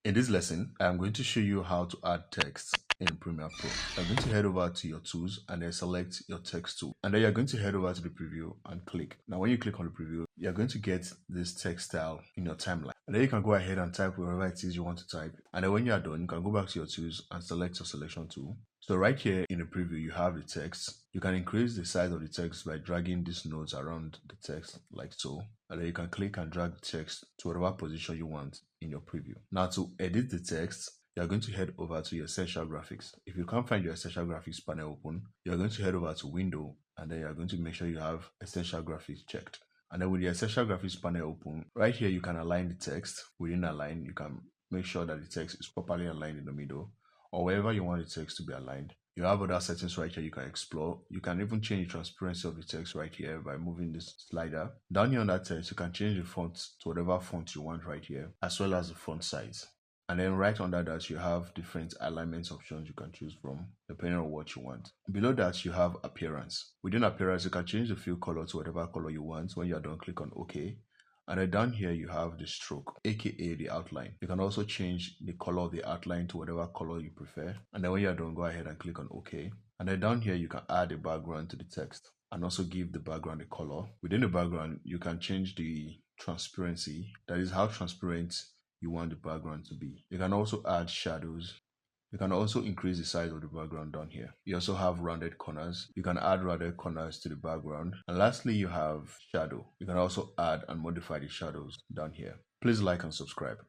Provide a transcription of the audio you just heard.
In this lesson, I'm going to show you how to add text in Premiere Pro. You're going to head over to your tools and then select your text tool. And then you're going to head over to the preview and click. Now, when you click on the preview, you're going to get this text style in your timeline. And then you can go ahead and type wherever it is you want to type. And then when you're done, you can go back to your tools and select your selection tool. So right here in the preview, you have the text. You can increase the size of the text by dragging these nodes around the text like so. And then you can click and drag the text to whatever position you want in your preview. Now to edit the text, you're going to head over to your Essential Graphics. If you can't find your Essential Graphics panel open, you're going to head over to Window, and then you're going to make sure you have Essential Graphics checked. And then with the Essential Graphics panel open, right here you can align the text. Within a line, you can make sure that the text is properly aligned in the middle, or wherever you want the text to be aligned. You have other settings right here you can explore. You can even change the transparency of the text right here by moving this slider. Down here on that text, you can change the font to whatever font you want right here, as well as the font size. And then right under that, you have different alignment options you can choose from, depending on what you want. Below that, you have appearance. Within appearance, you can change the fill color to whatever color you want. When you're done, click on OK. And then down here, you have the stroke, aka the outline. You can also change the color of the outline to whatever color you prefer. And then when you're done, go ahead and click on OK. And then down here, you can add a background to the text and also give the background a color. Within the background, you can change the transparency, that is how transparent you want the background to be. You can also add shadows. You can also increase the size of the background down here. You also have rounded corners. You can add rounded corners to the background. And lastly, you have shadow. You can also add and modify the shadows down here. Please like and subscribe.